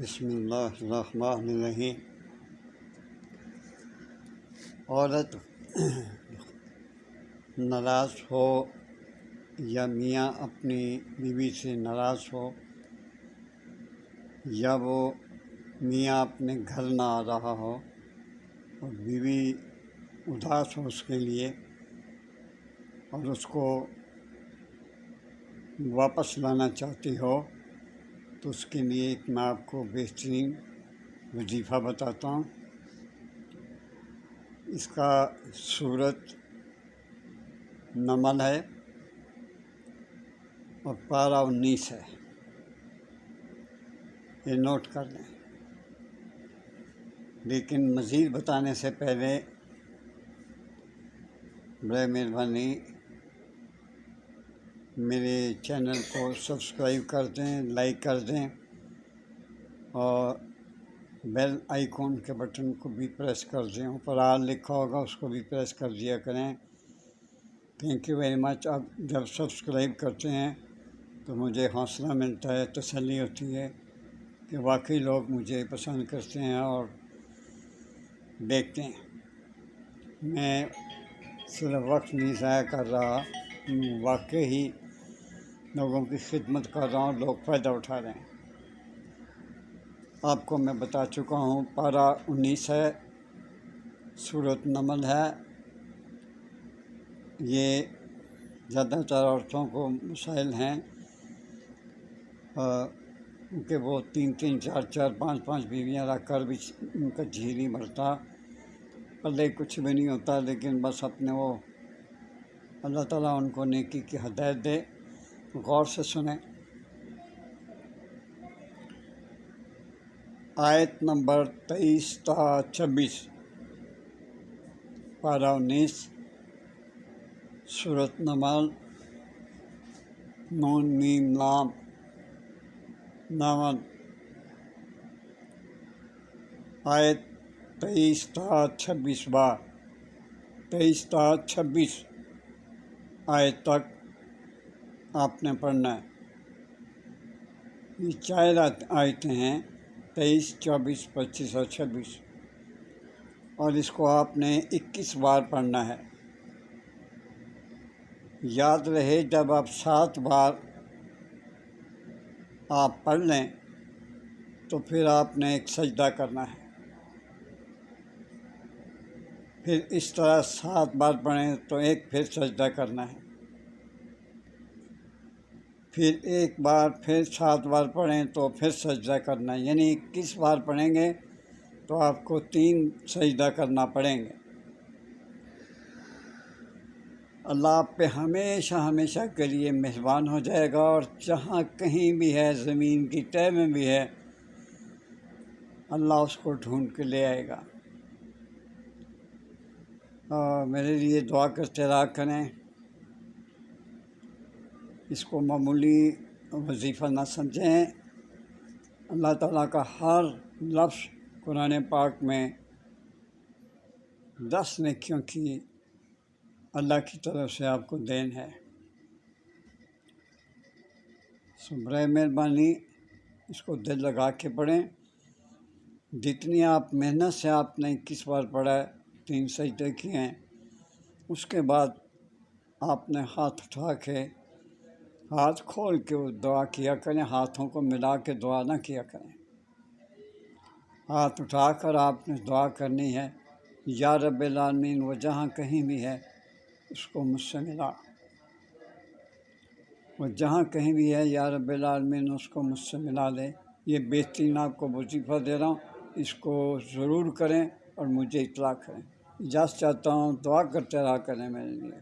بسم اللہ الرحمن الرحیم۔ عورت ناراض ہو یا میاں اپنی بیوی سے ناراض ہو یا وہ میاں اپنے گھر نہ آ رہا ہو اور بیوی اداس ہو اس کے لیے اور اس کو واپس لانا چاہتی ہو، تو اس کے لیے ایک میں آپ کو بہترین وظیفہ بتاتا ہوں۔ اس کا سورت نمل ہے اور پارہ 19 ہے، یہ نوٹ کر لیں۔ لیکن مزید بتانے سے پہلے برائے مہربانی میرے چینل کو سبسکرائب کر دیں، لائک کر دیں اور بیل آئیکن کے بٹن کو بھی پریس کر دیں۔ اوپر آل لکھا ہوگا اس کو بھی پریس کر دیا کریں۔ Thank you very much. آپ جب سبسکرائب کرتے ہیں تو مجھے حوصلہ ملتا ہے، تسلی ہوتی ہے کہ واقعی لوگ مجھے پسند کرتے ہیں اور دیکھتے ہیں۔ میں صرف وقت نہیں ضائع کر رہا، واقعی لوگوں کی خدمت کر رہا ہوں، لوگ فائدہ اٹھا رہے ہیں۔ آپ کو میں بتا چکا ہوں، پارہ 19 ہے، سورۃ نمل ہے۔ یہ زیادہ تر عورتوں کو مسائل ہیں کیونکہ وہ 3 4 5 5 بیویاں رکھ کر بھی ان کا جی نہیں بھرتا، پلے کچھ بھی نہیں ہوتا، لیکن بس اپنے وہ اللہ تعالیٰ ان کو نیکی کی ہدایت دے۔ غور سے سنیں۔ آیت نمبر 23 تا 26، پارہ 19، سورۃ نمل، نون میم لام نمل۔ آیت 23 تا 26 بار، 23 تا 26 آیت تک آپ نے پڑھنا ہے۔ یہ 4 آیتیں ہیں، 23 24 25 اور 26، اور اس کو آپ نے 21 بار پڑھنا ہے۔ یاد رہے، جب آپ 7 بار آپ پڑھ لیں تو پھر آپ نے ایک سجدہ کرنا ہے۔ پھر اس طرح 7 بار پڑھیں تو ایک پھر سجدہ کرنا ہے۔ پھر ایک بار پھر 7 بار پڑھیں تو پھر سجدہ کرنا ہے، یعنی 21 بار پڑھیں گے تو آپ کو 3 سجدہ کرنا پڑیں گے۔ اللہ آپ پہ ہمیشہ ہمیشہ کے لیے مہربان ہو جائے گا، اور جہاں کہیں بھی ہے، زمین کی تہہ میں بھی ہے، اللہ اس کو ڈھونڈ کے لے آئے گا۔ میرے لیے دعا کرتے رہا کریں۔ اس کو معمولی وظیفہ نہ سمجھیں۔ اللہ تعالیٰ کا ہر لفظ قرآن پاک میں 10 نیکیوں کی اللہ کی طرف سے آپ کو دین ہے۔ برائے مہربانی اس کو دل لگا کے پڑھیں۔ جتنی آپ محنت سے آپ نے 21 بار پڑھا ہے، 3 سجدے کیے ہیں، اس کے بعد آپ نے ہاتھ اٹھا کے، ہاتھ کھول کے وہ دعا کیا کریں۔ ہاتھوں کو ملا کے دعا نہ کیا کریں، ہاتھ اٹھا کر آپ نے دعا کرنی ہے، یا رب العالمین، وہ جہاں کہیں بھی ہے اس کو مجھ سے ملا، وہ جہاں کہیں بھی ہے، یا رب العالمین اس کو مجھ سے ملا لے۔ یہ بہترین آپ کو وظیفہ دے رہا ہوں، اس کو ضرور کریں اور مجھے اطلاع کریں۔ اجازت چاہتا ہوں، دعا کرتے رہا کریں میرے لیے۔